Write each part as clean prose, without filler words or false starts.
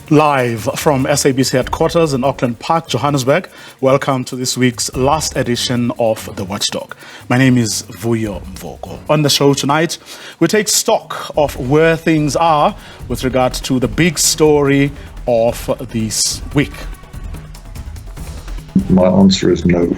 Live from SABC headquarters in Auckland Park, Johannesburg, welcome to this week's last edition of The Watchdog. My name is Vuyo Mvoko. On the show tonight, we take stock of where things are with regard to the big story of this week. My answer is no.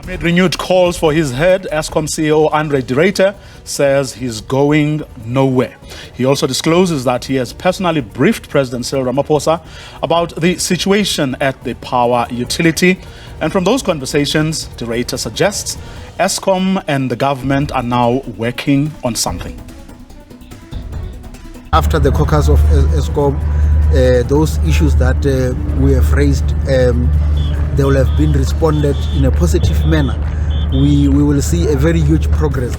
Amid renewed calls for his head, Eskom CEO Andre de Ruyter says he's going nowhere. He also discloses that he has personally briefed President Cyril Ramaphosa about the situation at the power utility. And from those conversations, de Ruyter suggests Eskom and the government are now working on something. After the caucus of Eskom, those issues that we have raised, they will have been responded in a positive manner. We will see a very huge progress.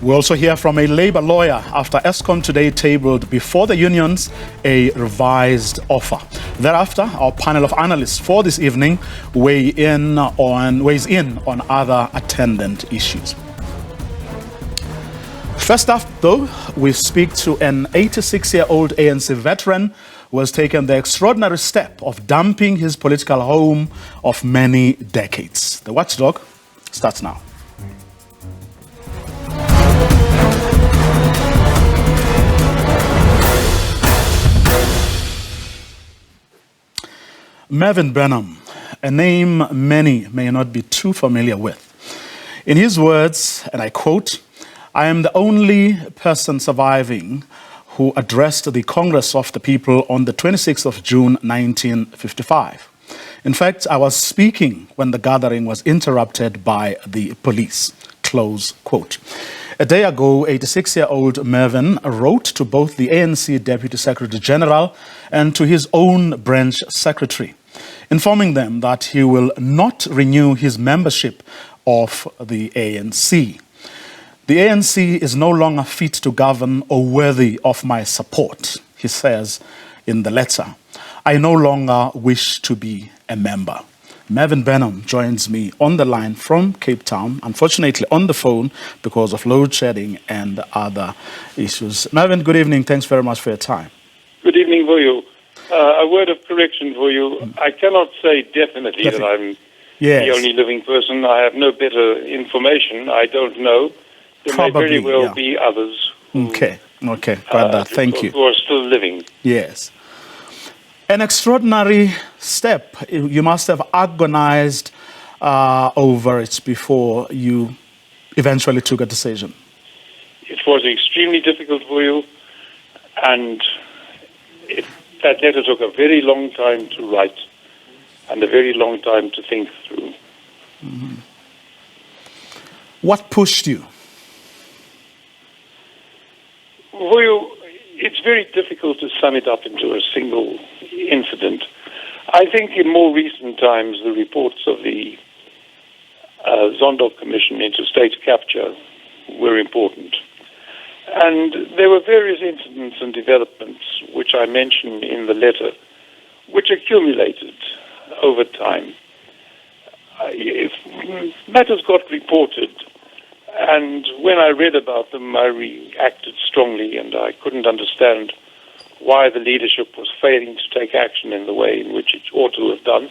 We also hear from a Labour lawyer after Eskom today tabled before the unions a revised offer. Thereafter, our panel of analysts for this evening weighs in on other attendant issues. First up, though, we speak to an 86-year-old ANC veteran who has taken the extraordinary step of dumping his political home of many decades. The Watchdog starts now. Mervyn Burnham, a name many may not be too familiar with. In his words, and I quote, "I am the only person surviving who addressed the Congress of the People on the 26th of June 1955. In fact, I was speaking when the gathering was interrupted by the police." Close quote. A day ago, 86-year-old Mervyn wrote to both the ANC Deputy Secretary General and to his own branch secretary, informing them that he will not renew his membership of the ANC. "The ANC is no longer fit to govern or worthy of my support," he says in the letter. "I no longer wish to be a member." Mervyn Burnham joins me on the line from Cape Town, unfortunately on the phone because of load shedding and other issues. Mervyn, good evening. Thanks very much for your time. Good evening, Vuyo. A word of correction for you. I cannot say definitely that I'm the only living person. I have no better information. I don't know. There may very well be others Okay, got that. Thank you. Who are still living. Yes. An extraordinary step. You must have agonized over it before you eventually took a decision. It was extremely difficult for you, and that letter took a very long time to write and a very long time to think through. Mm-hmm. What pushed you? Well, it's very difficult to sum it up into a single incident. I think in more recent times, the reports of the Watchdog Commission into state capture were important. And there were various incidents and developments which I mentioned in the letter, which accumulated over time. If matters got reported, and when I read about them, I reacted strongly, and I couldn't understand why the leadership was failing to take action in the way in which it ought to have done.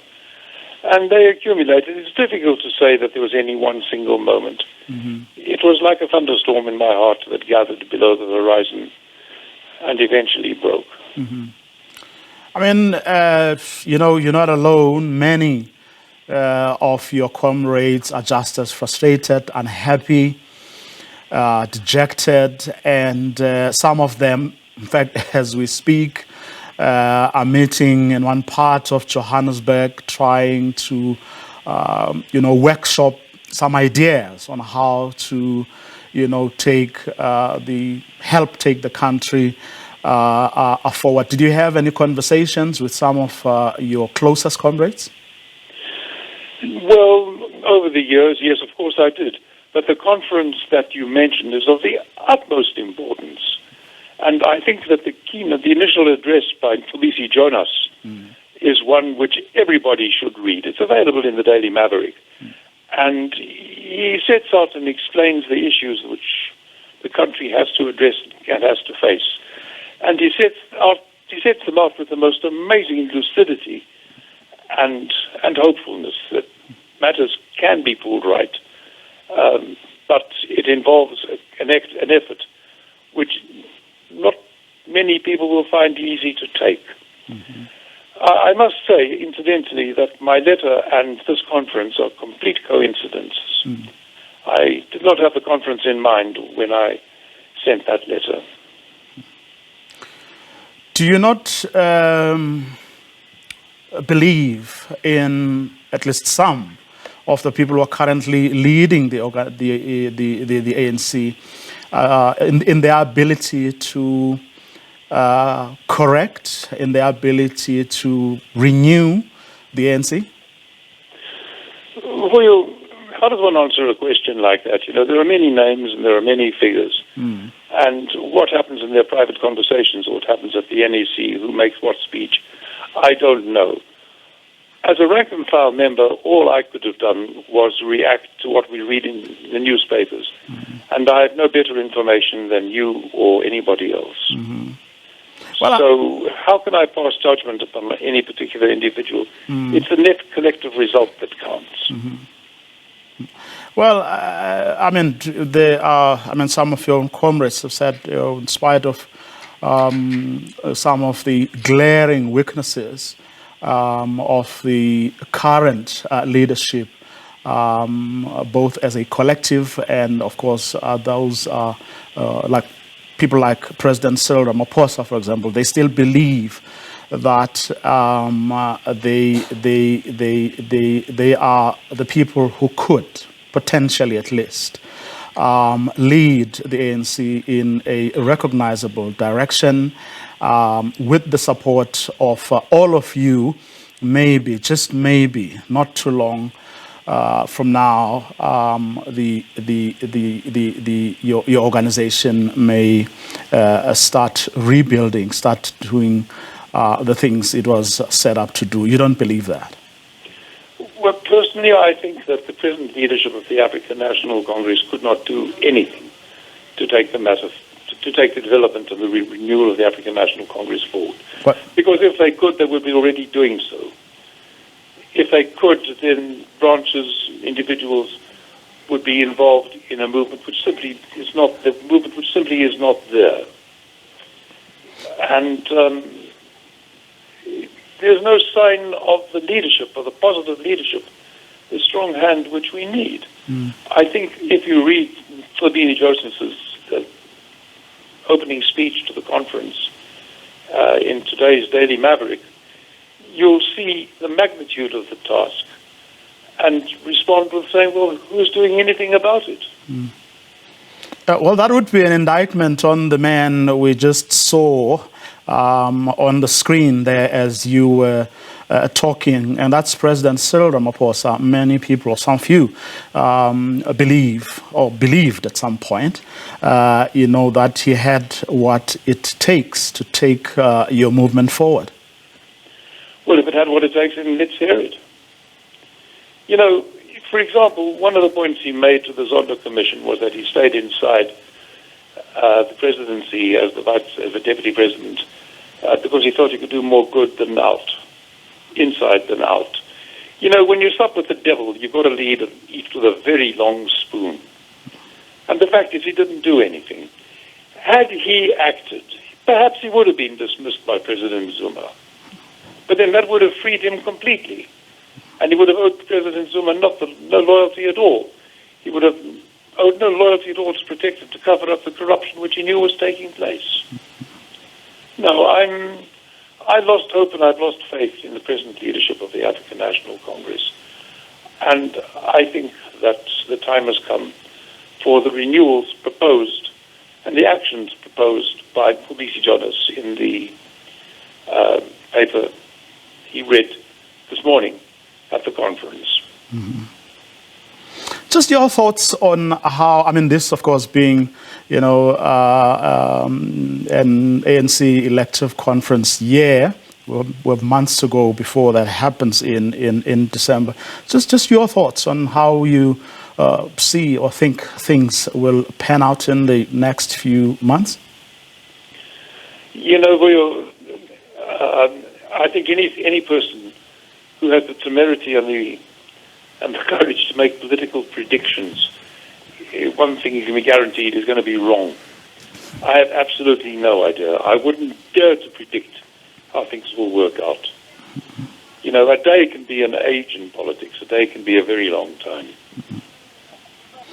And they accumulated. It's difficult to say that there was any one single moment. Mm-hmm. It was like a thunderstorm in my heart that gathered below the horizon and eventually broke. Mm-hmm. I mean, you're not alone. Many of your comrades are just as frustrated, unhappy, dejected, and some of them, in fact, as we speak, are meeting in one part of Johannesburg trying to, workshop some ideas on how to, take the country forward. Did you have any conversations with some of your closest comrades? Well, over the years, yes, of course I did. But the conference that you mentioned is of the utmost importance. And I think that the initial address by Mcebisi Jonas is one which everybody should read. It's available in the Daily Maverick. And he sets out and explains the issues which the country has to address and has to face. And he sets them out with the most amazing lucidity and hopefulness that matters can be pulled right. But it involves an effort which not many people will find easy to take. Mm-hmm. I must say, incidentally, that my letter and this conference are complete coincidences. Mm. I did not have the conference in mind when I sent that letter. Do you not believe in at least some of the people who are currently leading the ANC in their ability to correct, in their ability to renew the ANC? Well, how does one answer a question like that? There are many names and there are many figures. Mm. And what happens in their private conversations, or what happens at the NEC, who makes what speech, I don't know. As a rank and file member, all I could have done was react to what we read in the newspapers. Mm-hmm. And I have no better information than you or anybody else. Mm-hmm. Well, so how can I pass judgment upon any particular individual? Mm-hmm. It's the net collective result that counts. Mm-hmm. Well, some of your comrades have said, in spite of some of the glaring weaknesses of the current leadership, both as a collective and, of course, those like people like President Cyril Ramaphosa, for example, they still believe that they are the people who could potentially, at least, lead the ANC in a recognizable direction, with the support of all of you. Maybe, just maybe, not too long from now, your organization may start rebuilding, start doing the things it was set up to do. You don't believe that? Well, personally, I think that the present leadership of the African National Congress could not do anything to take the matter, to take the development and the renewal of the African National Congress forward. What? Because if they could, they would be already doing so. If they could, then branches, individuals would be involved in a movement which simply is not there. And there's no sign of the leadership, of the positive leadership, the strong hand which we need. Mm. I think if you read Mcebisi Jonas's opening speech to the conference in today's Daily Maverick, you'll see the magnitude of the task and respond with saying, well, who's doing anything about it? Mm. Well, that would be an indictment on the man we just saw on the screen there as you were talking, and that's President Cyril Ramaphosa. Many people, or some few, believe or believed at some point, that he had what it takes to take your movement forward. Well, if it had what it takes, then let's hear it. For example, one of the points he made to the Zondo Commission was that he stayed inside the presidency as the deputy president because he thought he could do more good than out, inside than out. When you sup with the devil, you've got to eat with a very long spoon. And the fact is, he didn't do anything. Had he acted, perhaps he would have been dismissed by President Zuma. But then that would have freed him completely. And he would have owed President Zuma no loyalty at all. He would have owed no loyalty at all to protect him, to cover up the corruption which he knew was taking place. No, I lost hope and I've lost faith in the present leadership of the African National Congress. And I think that the time has come for the renewals proposed and the actions proposed by Phubisi Jonas in the paper he read this morning at the conference. Mm-hmm. Just your thoughts on how, I mean, this, of course, being, an ANC elective conference year, we have months to go before that happens in December. Just your thoughts on how you see or think things will pan out in the next few months? I think any person who has the temerity and the courage to make political predictions, one thing you can be guaranteed is going to be wrong. I have absolutely no idea. I wouldn't dare to predict how things will work out. A day can be an age in politics. A day can be a very long time.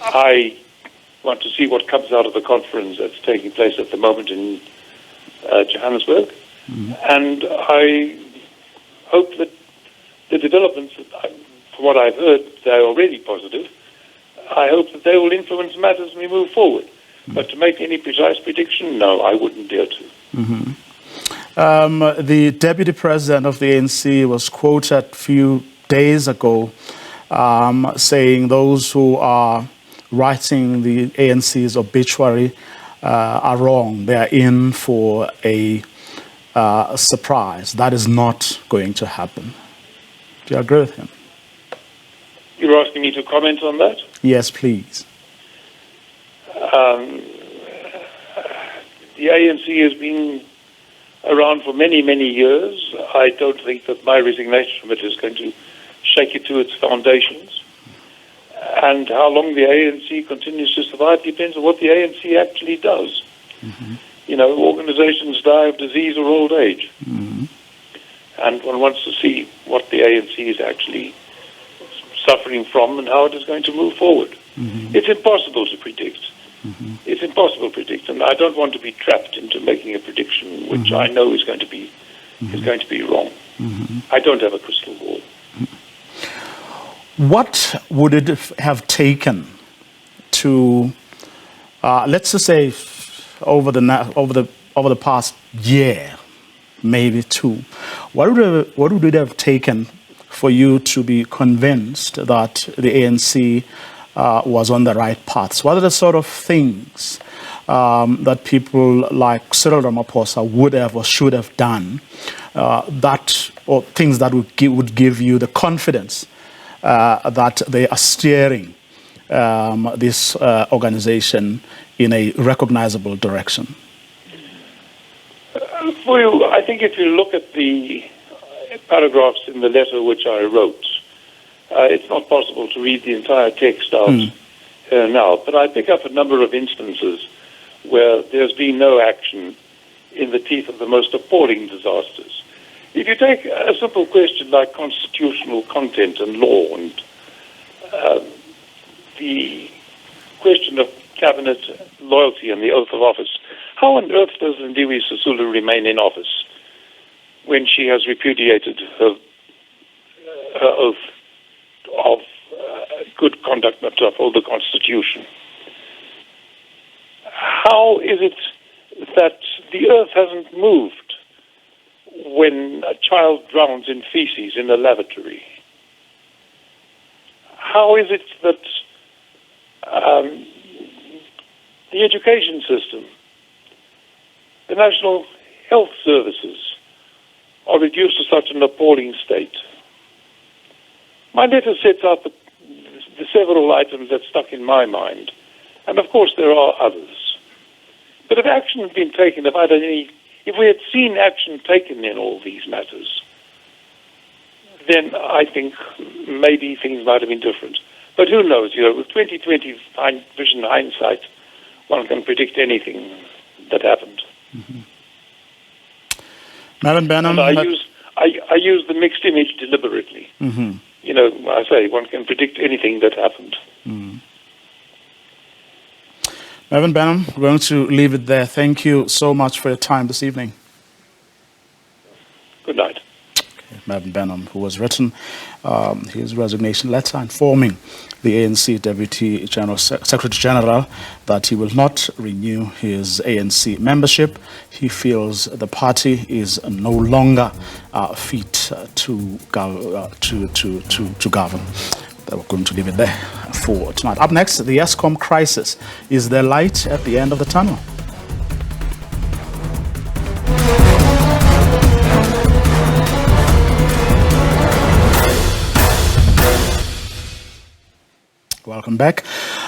I want to see what comes out of the conference that's taking place at the moment in Johannesburg. And I hope that the developments, from what I've heard, they're already positive. I hope that they will influence matters as we move forward. But to make any precise prediction, no, I wouldn't dare to. The deputy president of the ANC was quoted a few days ago saying those who are writing the ANC's obituary are wrong. They are in for a surprise. That is not going to happen. Do you agree with him? You're asking me to comment on that? Yes, please. The ANC has been around for many, many years. I don't think that my resignation from it is going to shake it to its foundations. And how long the ANC continues to survive depends on what the ANC actually does. Organizations die of disease or old age. And one wants to see what the ANC is actually suffering from and how it is going to move forward. It's impossible to predict. It's impossible to predict, and I don't want to be trapped into making a prediction which I know is going to be wrong. I don't have a crystal ball. What would it have taken to, let's just say, over the past year, maybe two, what would it have taken for you to be convinced that the ANC was on the right paths? What are the sort of things that people like Cyril Ramaphosa would have or should have done, or things that would give you the confidence that they are steering this organization in a recognizable direction? I think if you look at the paragraphs in the letter which I wrote, it's not possible to read the entire text out now, but I pick up a number of instances where there's been no action in the teeth of the most appalling disasters. If you take a simple question like constitutional content and law and the question of cabinet loyalty and the oath of office, how on earth does Lindiwe Sisulu remain in office when she has repudiated her oath of good conduct not to uphold the Constitution? How is it that the earth hasn't moved when a child drowns in feces in a lavatory? How is it that the education system, the national health services are reduced to such an appalling state? My letter sets out the several items that stuck in my mind, and of course there are others. But if action had been taken, if we had seen action taken in all these matters, then I think maybe things might have been different. But who knows? With 2020 vision hindsight, one can predict anything that happened. Madam Benham, I use the mixed image deliberately. I say one can predict anything that happened. Mervyn Benham, we're going to leave it there. Thank you so much for your time this evening. Good night. Okay. Mervyn Benham, who has written his resignation letter informing the ANC Deputy Secretary General that he will not renew his ANC membership. He feels the party is no longer fit to govern. We're going to leave it there for tonight. Up next, the Eskom crisis. Is there light at the end of the tunnel? Welcome back.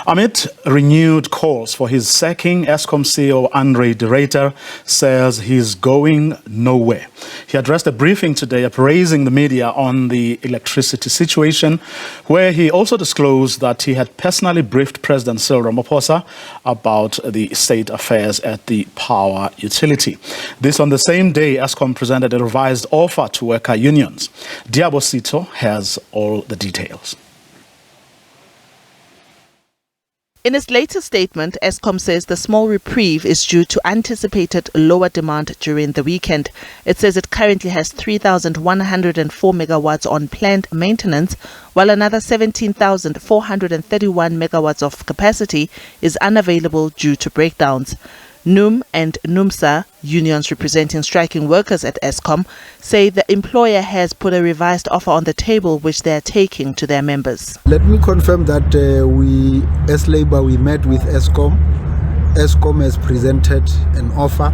Amid renewed calls for his sacking, Eskom CEO Andre de Ruyter says he's going nowhere. He addressed a briefing today appraising the media on the electricity situation, where he also disclosed that he had personally briefed President Cyril Ramaphosa about the state affairs at the power utility. This on the same day Eskom presented a revised offer to worker unions. Diabo Sito has all the details. In its latest statement, Eskom says the small reprieve is due to anticipated lower demand during the weekend. It says it currently has 3,104 megawatts on planned maintenance, while another 17,431 megawatts of capacity is unavailable due to breakdowns. NUM and NUMSA, unions representing striking workers at Eskom, say the employer has put a revised offer on the table which they are taking to their members. Let me confirm that we, as Labour, we met with Eskom. Eskom has presented an offer,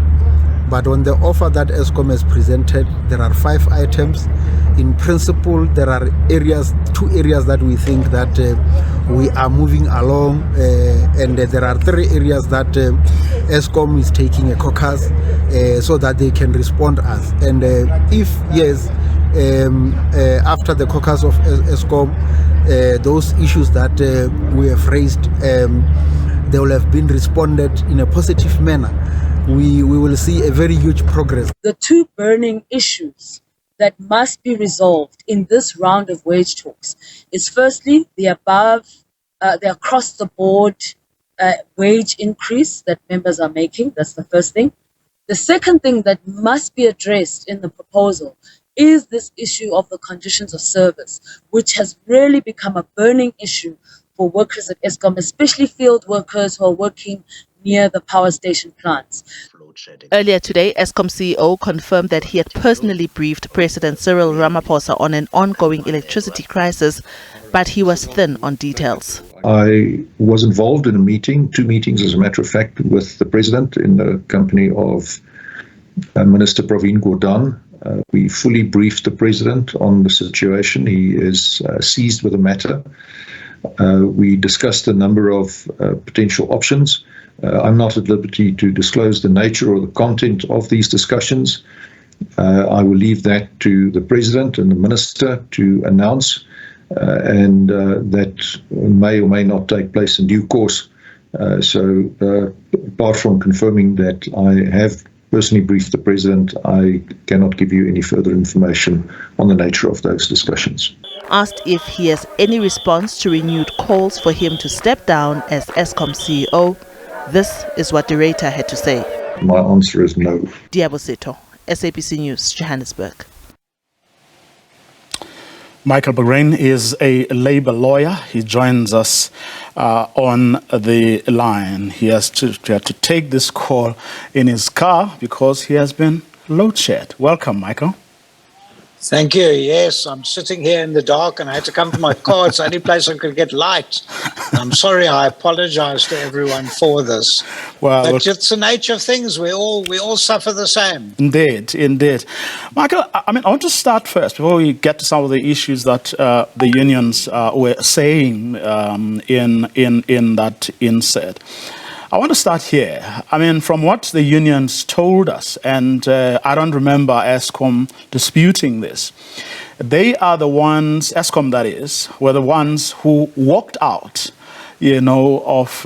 but on the offer that Eskom has presented, there are 5 items. In principle, there are 2 areas that we think that we are moving along, and there are 3 areas that Eskom is taking a caucus so that they can respond us. And if yes, after the caucus of Eskom, those issues that we have raised, they will have been responded in a positive manner. We will see a very huge progress. The 2 burning issues that must be resolved in this round of wage talks is firstly the across the board wage increase that members are making. That's the first thing. The second thing that must be addressed in the proposal is this issue of the conditions of service, which has really become a burning issue for workers at Eskom, especially field workers who are working near the power station plants. Earlier today, Eskom CEO confirmed that he had personally briefed President Cyril Ramaphosa on an ongoing electricity crisis, but he was thin on details. I was involved in a meeting, 2 meetings as a matter of fact, with the President in the company of Minister Pravin Gordhan. We fully briefed the President on the situation. He is seized with the matter. We discussed a number of potential options. I'm not at liberty to disclose the nature or the content of these discussions. I will leave that to the President and the Minister to announce, and that may or may not take place in due course. So apart from confirming that I have personally briefed the President, I cannot give you any further information on the nature of those discussions. Asked if he has any response to renewed calls for him to step down as Eskom CEO, this is what de Ruyter had to say. My answer is no. Diabo Sito, SABC News, Johannesburg. Michael Bahrain is a Labour lawyer. He joins us on the line. He had to take this call in his car because he has been load shed. Welcome, Michael. Thank you. Yes, I'm sitting here in the dark and I had to come to my car. It's the only place I could get light. I'm sorry. I apologize to everyone for this. Well, but it's the nature of things. We all suffer the same. Indeed. Michael, I want to start first before we get to some of the issues that the unions were saying in that insert. I want to start here. From what the unions told us, and I don't remember Eskom disputing this, they are the ones, Eskom that is, were the ones who walked out, of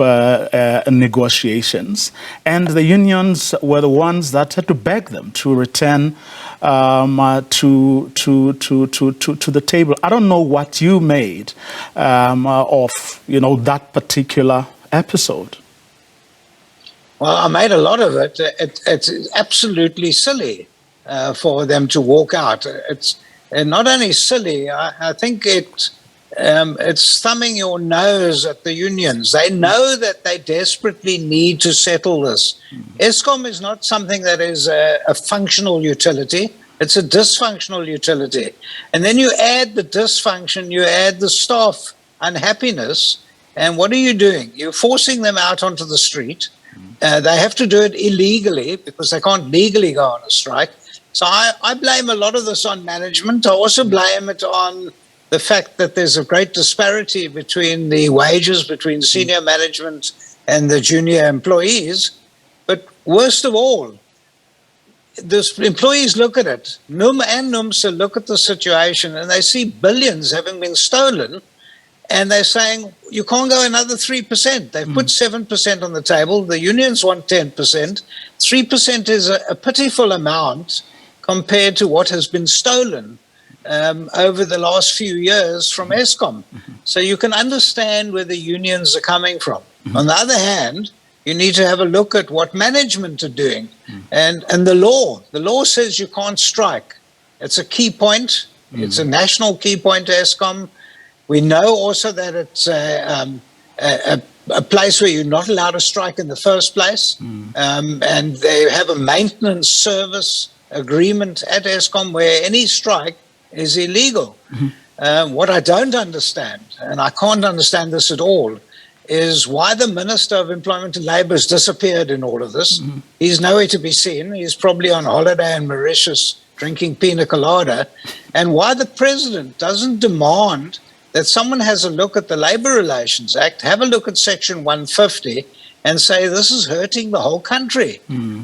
negotiations, and the unions were the ones that had to beg them to return to the table. I don't know what you made of that particular episode. Well, I made a lot of it. It's absolutely silly for them to walk out. not only silly, I think it's thumbing your nose at the unions. They know that they desperately need to settle this. Eskom is not something that is a functional utility. It's a dysfunctional utility. And then you add the dysfunction, you add the staff unhappiness, and what are you doing? You're forcing them out onto the street. They have to do it illegally because they can't legally go on a strike. So I blame a lot of this on management. I also blame it on the fact that there's a great disparity between the wages between senior management and the junior employees. But worst of all, the employees look at it. NUM and NUMSA look at the situation and they see billions having been stolen, and they're saying, you can't go another 3%. They've put 7% on the table. The unions want 10%. 3% is a pitiful amount compared to what has been stolen over the last few years from Eskom. So you can understand where the unions are coming from. On the other hand, you need to have a look at what management are doing. And the law says you can't strike. It's a key point. It's a national key point to Eskom. We know also that it's a place where you're not allowed to strike in the first place. And they have a maintenance service agreement at Eskom where any strike is illegal. What I don't understand, and I can't understand this at all, is why the Minister of Employment and Labour has disappeared in all of this. He's nowhere to be seen. He's probably on holiday in Mauritius drinking pina colada. And why the President doesn't demand that someone has a look at the Labour Relations Act, have a look at Section 150, and say this is hurting the whole country.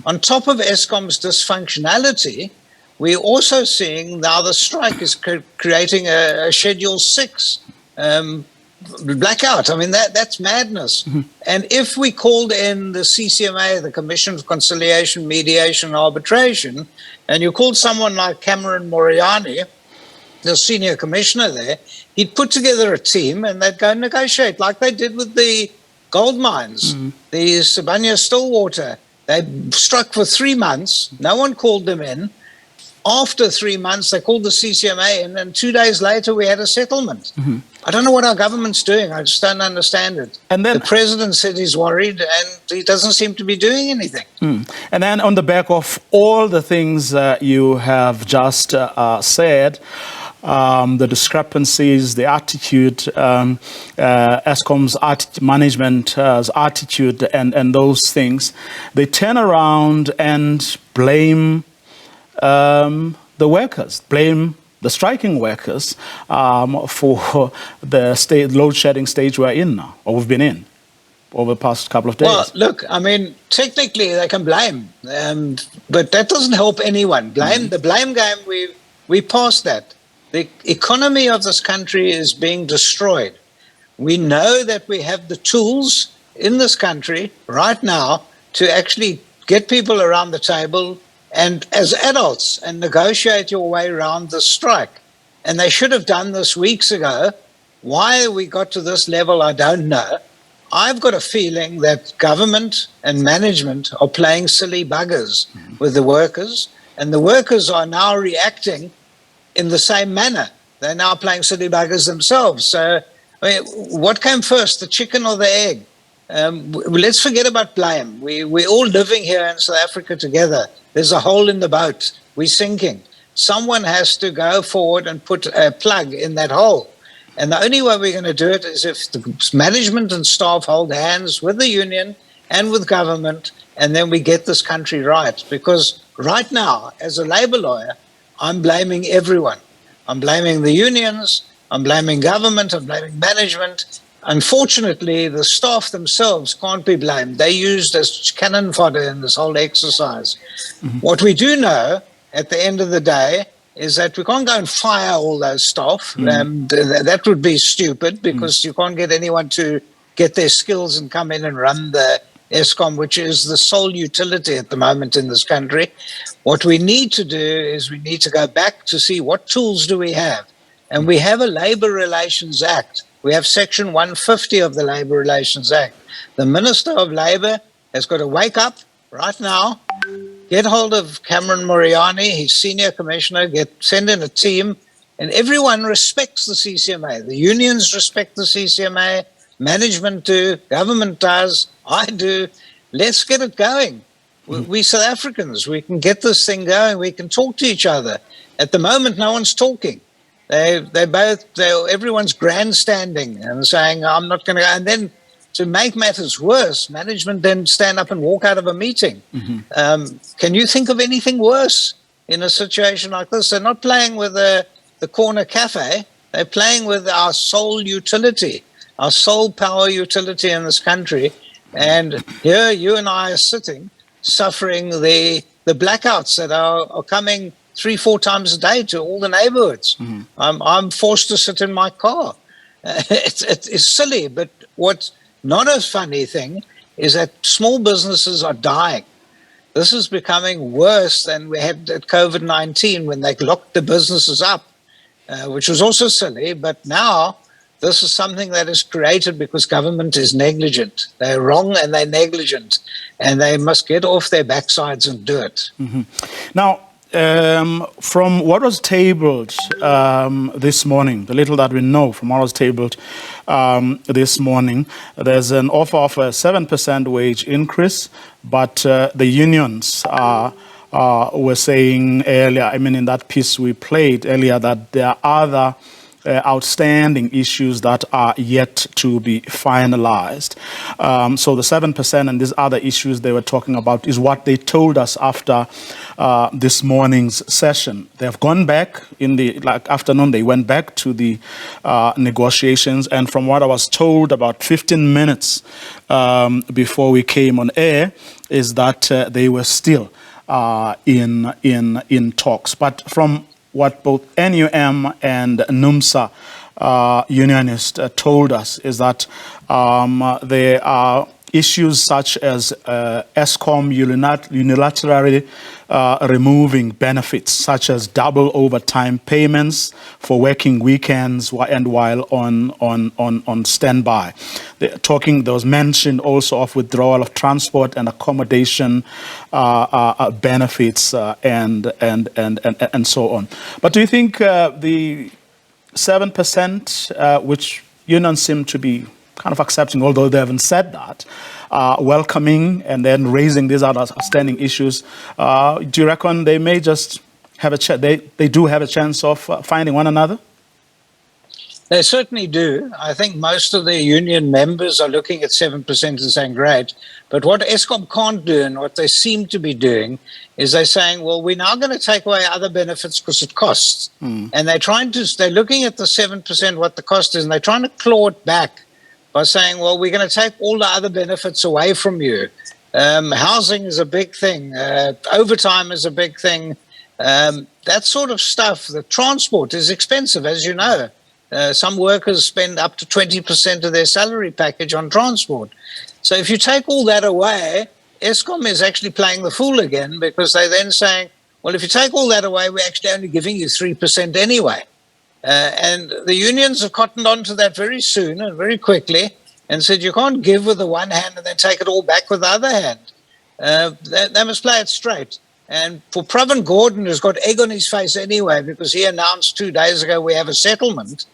On top of Eskom's dysfunctionality, we're also seeing now the strike is creating a Schedule 6 blackout. I mean, that's madness. And if we called in the CCMA, the Commission for Conciliation, Mediation and Arbitration, and you called someone like Cameron Moriani, the senior commissioner there, he'd put together a team and they'd go negotiate like they did with the gold mines, the Sibanye-Stillwater. They struck for 3 months. No one called them in. After 3 months, they called the CCMA in, and 2 days later, we had a settlement. I don't know what our government's doing. I just don't understand it. And then the president said he's worried, and he doesn't seem to be doing anything. And then on the back of all the things you have just said, the discrepancies, the attitude, Eskom's management's attitude, and those things, they turn around and blame the workers, blame the striking workers for the load shedding stage we're in now, or we've been in over the past couple of days. Well, look, I mean, technically they can blame, but that doesn't help anyone. The blame game, we passed that. The economy of this country is being destroyed. We know that we have the tools in this country right now to actually get people around the table and as adults and negotiate your way around the strike. And they should have done this weeks ago. Why we got to this level, I don't know. I've got a feeling that government and management are playing silly buggers with the workers, and the workers are now reacting in the same manner. They're now playing silly buggers themselves. So, I mean, what came first, the chicken or the egg? Let's forget about blame. We're all living here in South Africa together. There's a hole in the boat. We're sinking. Someone has to go forward and put a plug in that hole. And the only way we're going to do it is if the management and staff hold hands with the union and with government, and then we get this country right. Because right now, as a labor lawyer, I'm blaming everyone. I'm blaming the unions, I'm blaming government, I'm blaming management. Unfortunately, the staff themselves can't be blamed. They're used as cannon fodder in this whole exercise. What we do know at the end of the day is that we can't go and fire all those staff. That would be stupid because you can't get anyone to get their skills and come in and run the Eskom, which is the sole utility at the moment in this country. What we need to do is we need to go back to see what tools do we have. And we have a Labour Relations Act. We have Section 150 of the Labour Relations Act. The Minister of Labour has got to wake up right now, get hold of Cameron Moriani, his senior commissioner, send in a team, And everyone respects the CCMA. The unions respect the CCMA, management do, government does, I do. Let's get it going. We South Africans, we can get this thing going. We can talk to each other. At the moment, no one's talking. Everyone's grandstanding and saying, I'm not going to go. And then to make matters worse, management then stand up and walk out of a meeting. Can you think of anything worse in a situation like this? They're not playing with the corner cafe. They're playing with our sole utility, our sole power utility in this country. And here you and I are sitting, suffering the blackouts that are coming 3-4 times a day to all the neighborhoods. I'm forced to sit in my car. It's silly, but what's not a funny thing is that small businesses are dying. This is becoming worse than we had at COVID-19 when they locked the businesses up, which was also silly, but now this is something that is created because government is negligent. They're wrong and they're negligent, and they must get off their backsides and do it. Now, from what was tabled this morning, the little that we know from what was tabled this morning, there's an offer of a 7% wage increase, but the unions were saying earlier, I mean, in that piece we played earlier, that there are other outstanding issues that are yet to be finalized. So the 7% and these other issues they were talking about is what they told us after this morning's session. They have gone back in the afternoon. They went back to the negotiations, and from what I was told about 15 minutes before we came on air, is that they were still in talks. But from what both NUM and NUMSA unionists told us is that there are issues such as Eskom unilaterally removing benefits such as double overtime payments for working weekends and while on standby. There was mention also of withdrawal of transport and accommodation benefits and so on. But do you think the 7%, which unions seem to be kind of accepting, although they haven't said that, welcoming and then raising these other outstanding issues, do you reckon they may just have they do have a chance of finding one another? They certainly do. I think most of the union members are looking at 7% and saying, great. But what Eskom can't do, and what they seem to be doing, is they're saying, well, we're now going to take away other benefits because it costs. And they're looking at the 7%, what the cost is, and they're trying to claw it back by saying, well, we're going to take all the other benefits away from you. Housing is a big thing. Overtime is a big thing. That sort of stuff. The transport is expensive, as you know. Some workers spend up to 20% of their salary package on transport. So if you take all that away, Eskom is actually playing the fool again, because they're then saying, well, if you take all that away, we're actually only giving you 3% anyway. And the unions have cottoned on to that very soon and very quickly and said, you can't give with the one hand and then take it all back with the other hand. They must play it straight. And for Pravin Gordhan, who's got egg on his face anyway, because he announced 2 days ago we have a settlement,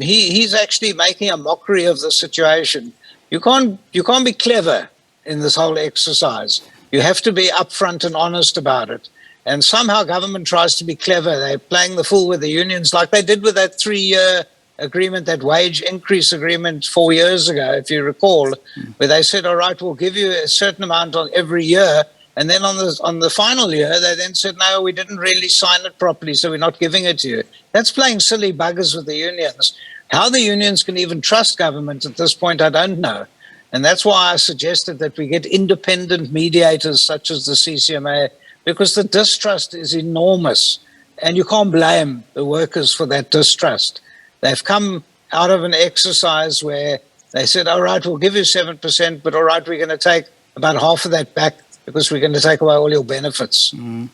he's actually making a mockery of the situation. You can't be clever in this whole exercise. You have to be upfront and honest about it. And somehow government tries to be clever. They're playing the fool with the unions, like they did with that 3-year agreement, that wage increase agreement 4 years ago, if you recall, where they said, all right, we'll give you a certain amount on every year. And then on the final year, they then said, no, we didn't really sign it properly, so we're not giving it to you. That's playing silly buggers with the unions. How the unions can even trust government at this point, I don't know. And that's why I suggested that we get independent mediators such as the CCMA, because the distrust is enormous. And you can't blame the workers for that distrust. They've come out of an exercise where they said, all right, we'll give you 7%, but all right, we're going to take about half of that back because we're going to take away all your benefits. Do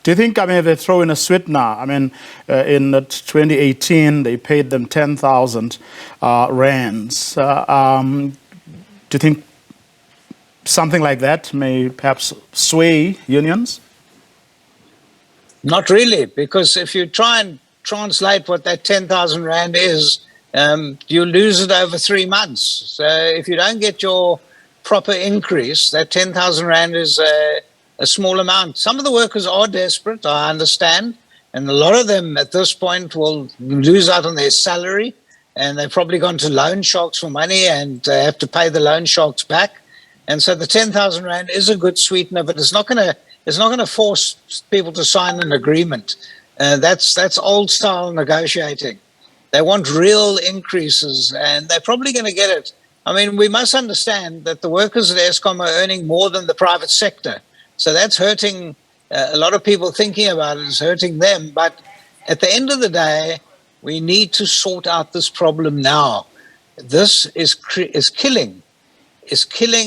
you think, if they throw in a sweetener, in 2018, they paid them 10,000 rands. Do you think something like that may perhaps sway unions? Not really, because if you try and translate what that 10,000 rand is, you lose it over 3 months. So if you don't get your proper increase, that 10,000 rand is a small amount. Some of the workers are desperate, I understand, and a lot of them at this point will lose out on their salary, and they've probably gone to loan sharks for money and have to pay the loan sharks back. And so the 10,000 rand is a good sweetener, but it's not going to force people to sign an agreement. That's old style negotiating. They want real increases, and they're probably going to get it. I mean, we must understand that the workers at Eskom are earning more than the private sector. So that's hurting a lot of people thinking about it, is hurting them. But at the end of the day, we need to sort out this problem now. This is killing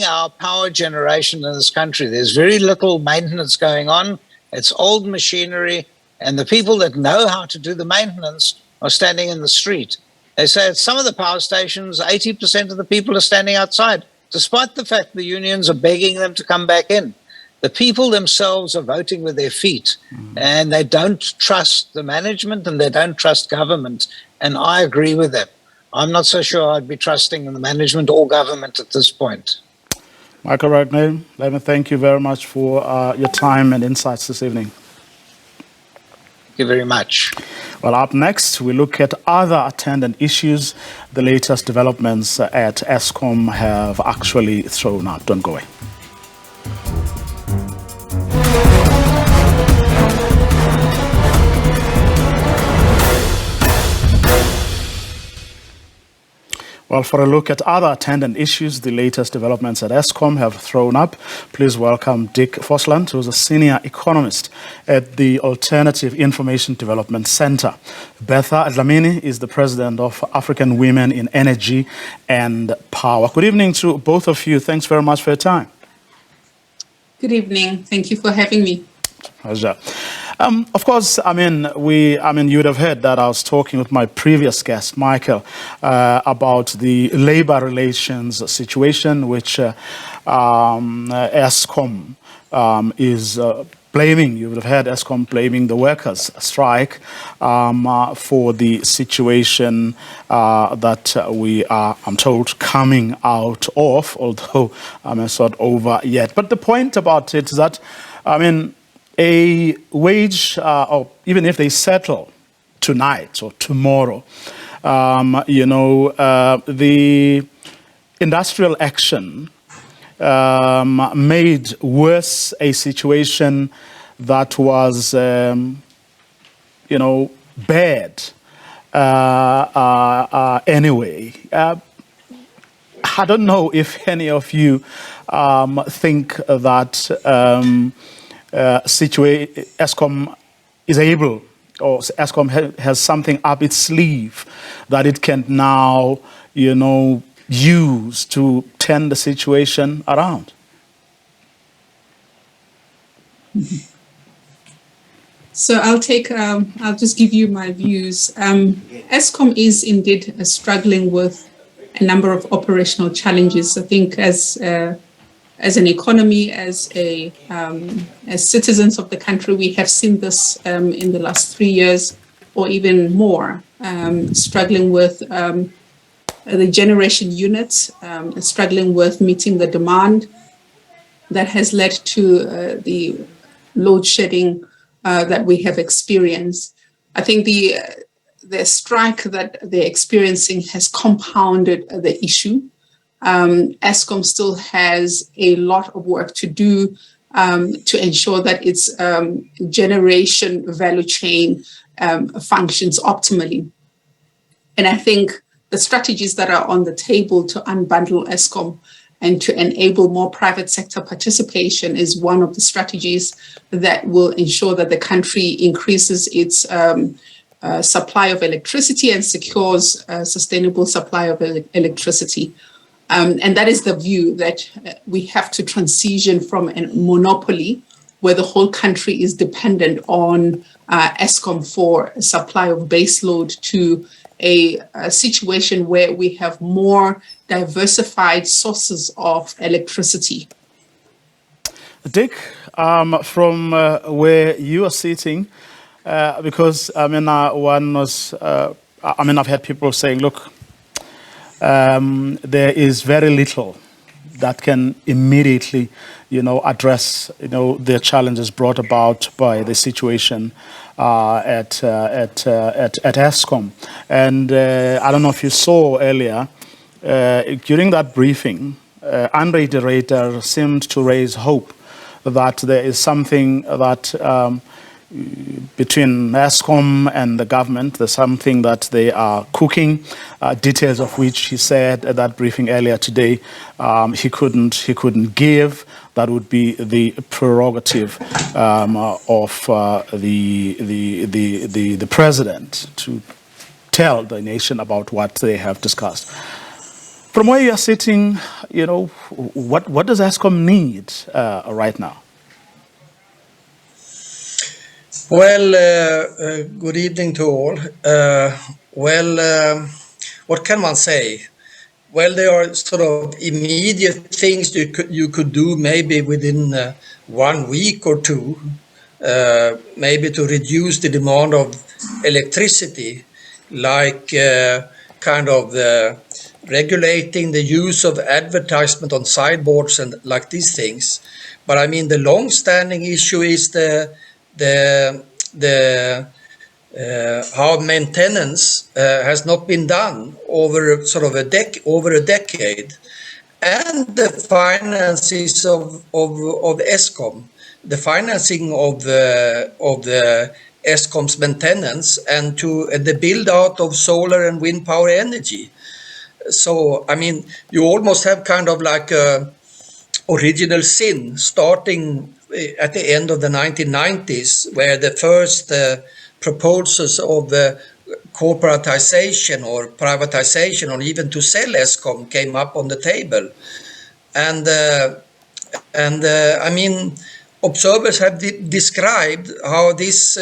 our power generation in this country. There's very little maintenance going on. It's old machinery, and the people that know how to do the maintenance are standing in the street. They say at some of the power stations, 80% of the people are standing outside, despite the fact the unions are begging them to come back in. The people themselves are voting with their feet, and they don't trust the management and they don't trust government. And I agree with them. I'm not so sure I'd be trusting the management or government at this point. Michael Ragney, let me thank you very much for your time and insights this evening. Thank you very much. Well, up next, we look at other attendant issues. The latest developments at Eskom have actually thrown up. Don't go away. Well, for a look at other attendant issues, the latest developments at Eskom have thrown up. Please welcome Dick Fosland, who's a senior economist at the Alternative Information Development Center. Betha Dlamini is the president of African Women in Energy and Power. Good evening to both of you. Thanks very much for your time. Good evening. Thank you for having me. Pleasure. Of course, you would have heard that I was talking with my previous guest, Michael, about the labor relations situation, which Eskom is blaming. You would have heard Eskom blaming the workers' strike for the situation that we are, I'm told, coming out of, although it's not over yet. But the point about it is that, a wage, or even if they settle tonight or tomorrow, the industrial action made worse a situation that was, bad anyway. I don't know if any of you think that Eskom is able, or Eskom has something up its sleeve that it can now, use to turn the situation around. So I'll just give you my views. Eskom is indeed struggling with a number of operational challenges. I think as an economy, as citizens of the country, we have seen this in the last 3 years or even more, struggling with the generation units, struggling with meeting the demand that has led to the load shedding that we have experienced. I think the strike that they're experiencing has compounded the issue. Eskom still has a lot of work to do to ensure that its generation value chain functions optimally. And I think the strategies that are on the table to unbundle Eskom and to enable more private sector participation is one of the strategies that will ensure that the country increases its supply of electricity and secures a sustainable supply of electricity. And that is the view that we have to transition from a monopoly where the whole country is dependent on Eskom for a supply of baseload to a situation where we have more diversified sources of electricity. Dick, from where you are sitting, because one was. I've had people saying, "Look, there is very little that can immediately, address, the challenges brought about by the situation at Eskom." And I don't know if you saw earlier during that briefing, Andre de Ruyter seemed to raise hope that there is something that between Eskom and the government, there's something that they are cooking, details of which he said at that briefing earlier today he couldn't give. That would be the prerogative of the president to tell the nation about what they have discussed. From where you are sitting, what does Eskom need right now? Well, good evening to all. What can one say? Well, there are sort of immediate things you could do maybe within 1 week or two, maybe to reduce the demand of electricity, like regulating the use of advertisement on sideboards and like these things. But I mean, the long-standing issue is how maintenance has not been done over a decade, and the finances of Eskom, the financing of the Eskom's maintenance, and the build out of solar and wind power energy. So I mean, you almost have kind of like a original sin starting at the end of the 1990s, where the first proposals of corporatization or privatization or even to sell Eskom came up on the table. And I mean, observers have described how this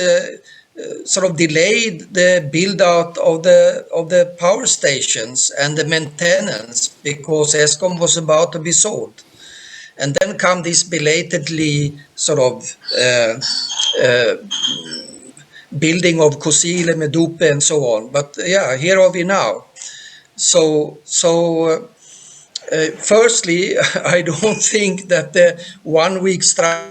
sort of delayed the build out of the power stations and the maintenance because Eskom was about to be sold. And then come this belatedly sort of building of Kusile, Medupe, and so on. But yeah, here are we now. So firstly, I don't think that the 1 week strike.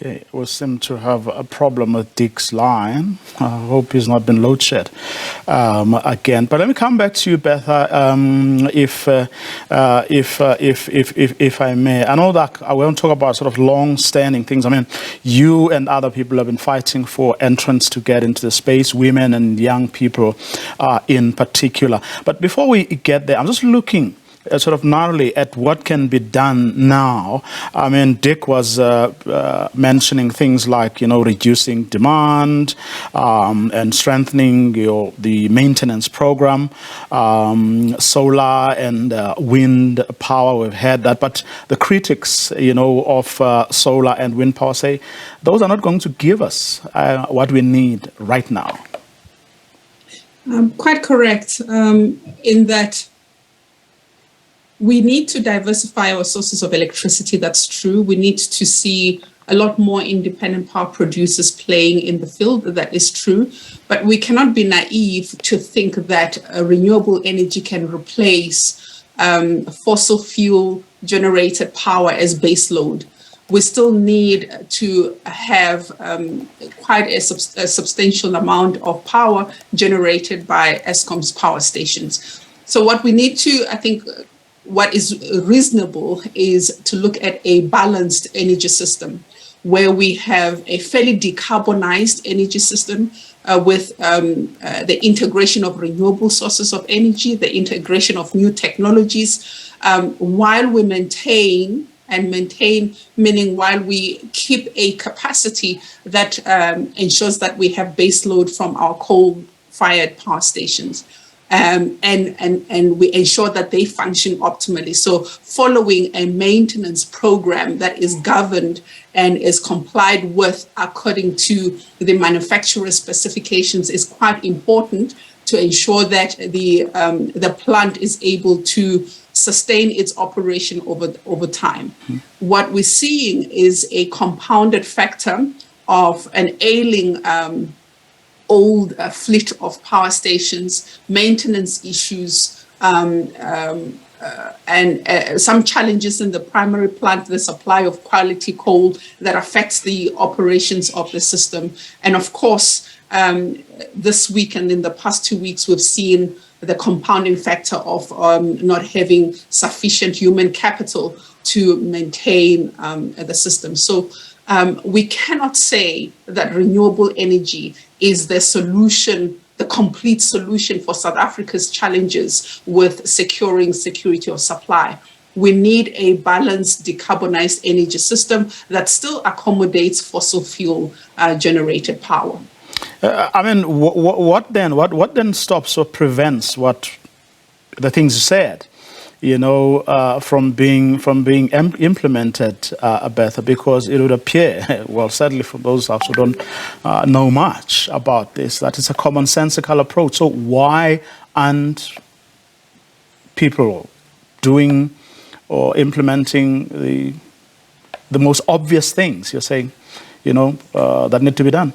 Okay, we seem to have a problem with Dick's line. I hope he's not been load shed again. But let me come back to you, Betha, if I may. I know that I won't talk about sort of long-standing things. I mean, you and other people have been fighting for entrance to get into the space, women and young people in particular. But before we get there, I'm just looking sort of narrowly at what can be done now. I mean, Dick was mentioning things like, reducing demand and strengthening the maintenance program, solar and wind power. We've had that, but the critics, of solar and wind power say those are not going to give us what we need right now. Quite correct in that we need to diversify our sources of electricity. That's true. We need to see a lot more independent power producers playing in the field. That is true. But we cannot be naive to think that renewable energy can replace fossil fuel generated power as baseload. We still need to have quite a substantial amount of power generated by Eskom's power stations. So what we need to, I think, what is reasonable is to look at a balanced energy system where we have a fairly decarbonized energy system with the integration of renewable sources of energy, the integration of new technologies, while we maintain, meaning while we keep a capacity that ensures that we have baseload from our coal-fired power stations. And we ensure that they function optimally. So following a maintenance program that is governed and is complied with according to the manufacturer's specifications is quite important to ensure that the plant is able to sustain its operation over time. What we're seeing is a compounded factor of an ailing old fleet of power stations, maintenance issues, and some challenges in the primary plant, the supply of quality coal that affects the operations of the system. And of course, this week and in the past 2 weeks, we've seen the compounding factor of not having sufficient human capital to maintain the system. So we cannot say that renewable energy is the solution, the complete solution for South Africa's challenges with securing security of supply. We need a balanced, decarbonized energy system that still accommodates fossil fuel generated power. I mean, what then stops or prevents what the things you said, from being implemented, Bertha? Because it would appear, well, certainly for those of us who don't know much about this, that it's a commonsensical approach. So why aren't people doing or implementing the most obvious things you're saying, that need to be done?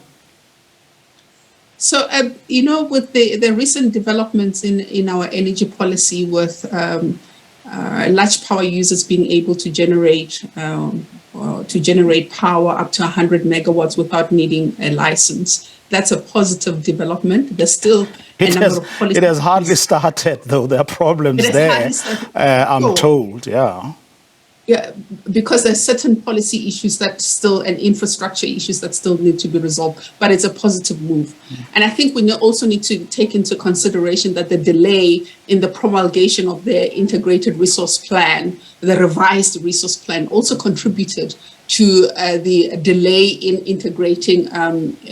So, with the recent developments in our energy policy with large power users being able to generate power up to 100 megawatts without needing a license, that's a positive development. There's still a number of policies. It has hardly started, though. There are problems there, I'm told, yeah. Yeah, because there's certain policy issues and infrastructure issues that still need to be resolved, but it's a positive move. And I think we also need to take into consideration that the delay in the promulgation of the integrated resource plan, the revised resource plan, also contributed to the delay in integrating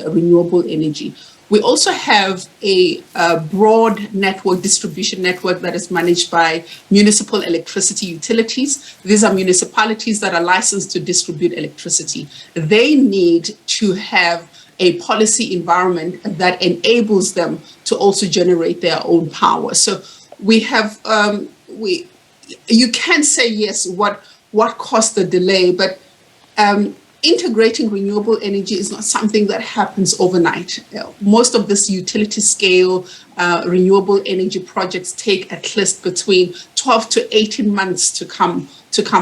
renewable energy. We also have a broad distribution network that is managed by municipal electricity utilities. These are municipalities that are licensed to distribute electricity. They need to have a policy environment that enables them to also generate their own power. So we have, you can say, yes, what caused the delay, but integrating renewable energy is not something that happens overnight. Most of this utility scale renewable energy projects take at least between 12 to 18 months to come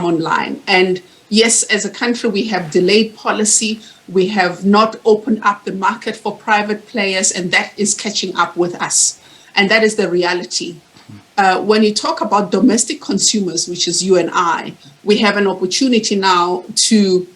online. And yes, as a country, we have delayed policy. We have not opened up the market for private players, and that is catching up with us. And that is the reality. When you talk about domestic consumers, which is you and I, we have an opportunity now to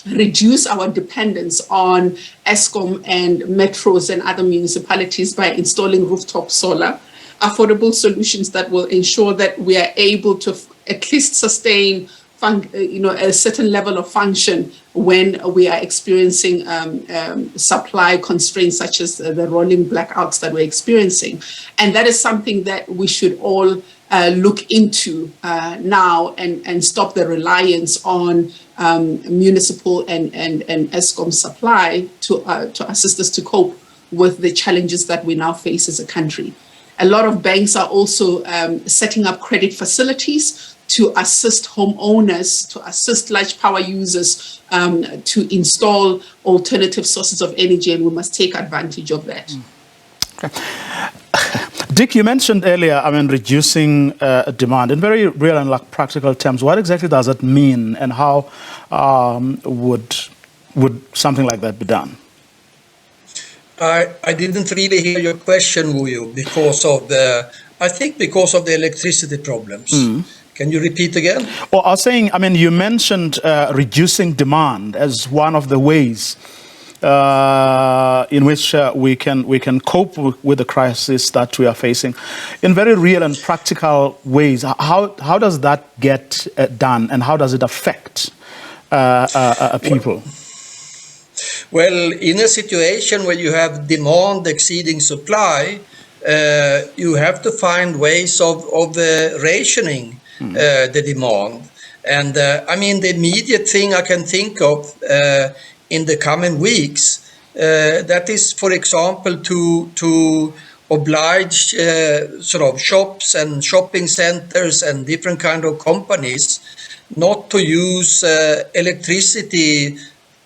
reduce our dependence on Eskom and metros and other municipalities by installing rooftop solar, affordable solutions that will ensure that we are able to at least sustain a certain level of function when we are experiencing supply constraints such as the rolling blackouts that we're experiencing. And that is something that we should all look into now and stop the reliance on municipal and Eskom supply to assist us to cope with the challenges that we now face as a country. A lot of banks are also setting up credit facilities to assist homeowners, to assist large power users to install alternative sources of energy, and we must take advantage of that. Okay. Dick, you mentioned earlier, reducing demand. In very real and practical terms, what exactly does it mean, and how would something like that be done? I didn't really hear your question, Wuyo, because of the electricity problems. Can you repeat again? Well, I was saying, you mentioned reducing demand as one of the ways in which we can cope with the crisis that we are facing. In very real and practical ways, how does that get done, and how does it affect people? Well, in a situation where you have demand exceeding supply, you have to find ways of rationing the demand. And the immediate thing I can think of in the coming weeks, that is, for example, to oblige sort of shops and shopping centers and different kind of companies not to use electricity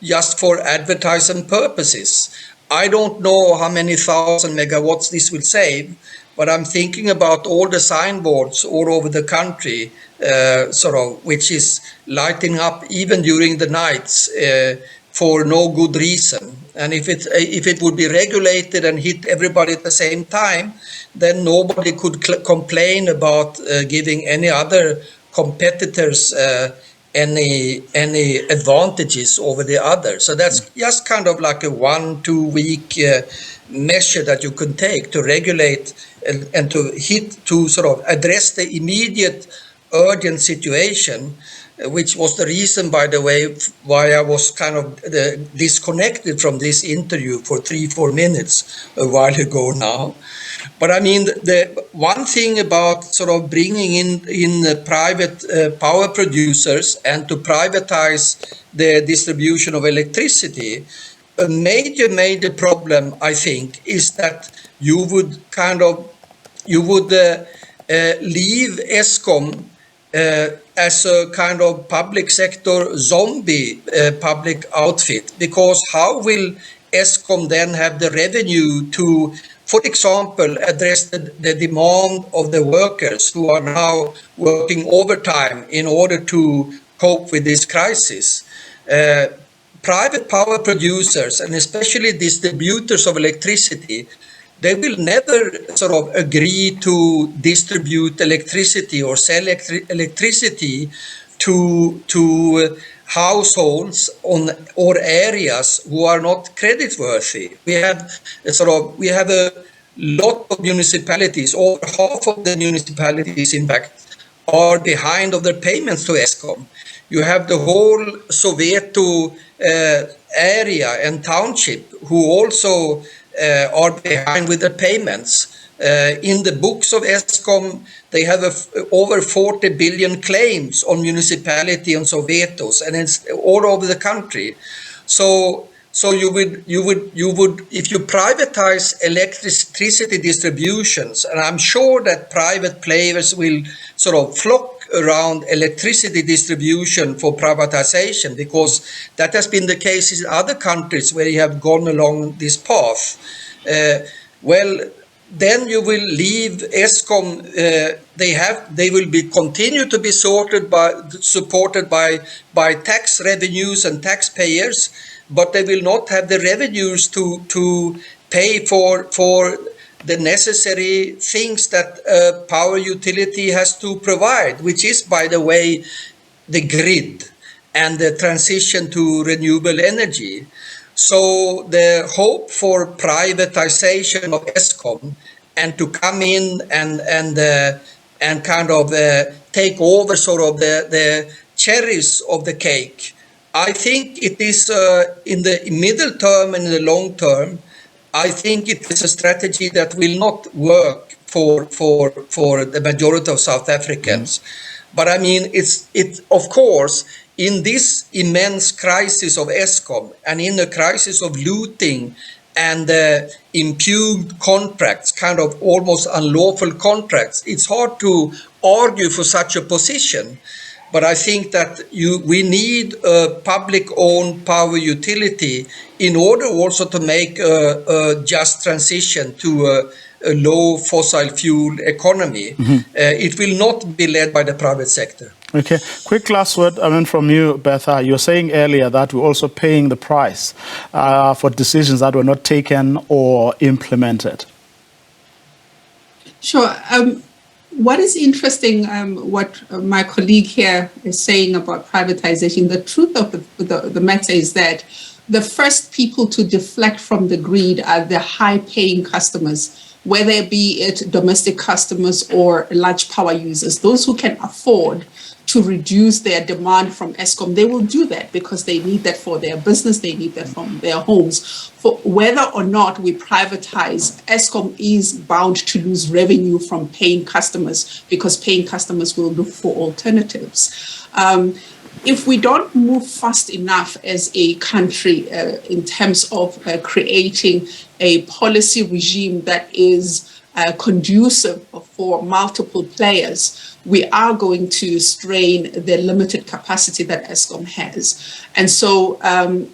just for advertising purposes. I don't know how many thousand megawatts this will save, but I'm thinking about all the signboards all over the country, which is lighting up even during the nights for no good reason. And if it would be regulated and hit everybody at the same time, then nobody could complain about giving any other competitors any advantages over the other. So that's just kind of like a 1-2 week measure that you can take to regulate and to sort of address the immediate urgent situation, which was the reason, by the way, why I was kind of disconnected from this interview for 3-4 minutes a while ago now. But I mean, the one thing about sort of bringing in private power producers and to privatize the distribution of electricity, a major problem, I think, is that you would leave Eskom as a kind of public sector zombie public outfit, because how will Eskom then have the revenue to, for example, address the demand of the workers who are now working overtime in order to cope with this crisis? Private power producers, and especially distributors of electricity, they will never sort of agree to distribute electricity or sell electricity to households or areas who are not creditworthy. We have a lot of municipalities, over half of the municipalities, in fact, are behind of their payments to Eskom. You have the whole Soweto area and township who also are behind with the payments. In the books of Eskom, they have over 40 billion claims on municipality and Sowetos, and it's all over the country. So you would, if you privatize electricity distributions, and I'm sure that private players will sort of flock around electricity distribution for privatization, because that has been the case in other countries where you have gone along this path. Then you will leave Eskom. They will continue to be supported by tax revenues and taxpayers, but they will not have the revenues to pay for the necessary things that power utility has to provide, which is, by the way, the grid and the transition to renewable energy. So the hope for privatization of Eskom and to come in and kind of take over sort of the cherries of the cake, I think it is in the middle term and in the long term, I think it is a strategy that will not work for the majority of South Africans. But I mean, it of course, in this immense crisis of Eskom and in the crisis of looting and impugned contracts, kind of almost unlawful contracts, it's hard to argue for such a position. But I think that we need a public-owned power utility in order also to make a just transition to a low fossil fuel economy. It will not be led by the private sector. Okay, quick last word from you, Bertha. You were saying earlier that we're also paying the price for decisions that were not taken or implemented. Sure. What is interesting, what my colleague here is saying about privatization, the truth of the matter is that the first people to deflect from the grid are the high-paying customers, whether it be domestic customers or large power users. Those who can afford to reduce their demand from Eskom, they will do that because they need that for their business, they need that from their homes. For whether or not we privatize, Eskom is bound to lose revenue from paying customers because paying customers will look for alternatives. If we don't move fast enough as a country in terms of creating a policy regime that is conducive for multiple players, we are going to strain the limited capacity that Eskom has. And so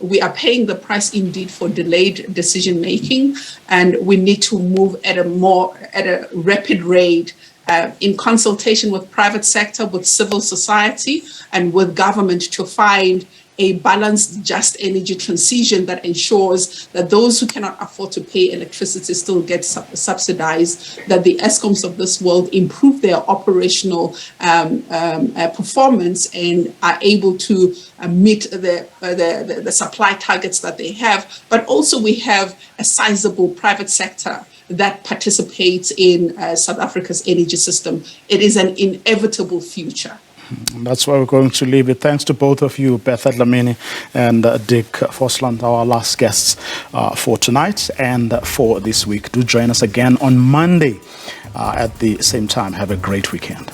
we are paying the price indeed for delayed decision making, and we need to move at a rapid rate in consultation with private sector, with civil society, and with government to find a balanced, just energy transition that ensures that those who cannot afford to pay electricity still get subsidized, that the Escoms of this world improve their operational performance and are able to meet the supply targets that they have. But also we have a sizable private sector that participates in South Africa's energy system. It is an inevitable future. And that's where we're going to leave it. Thanks to both of you, Beth Dlamini and Dick Forsland, our last guests for tonight and for this week. Do join us again on Monday at the same time. Have a great weekend.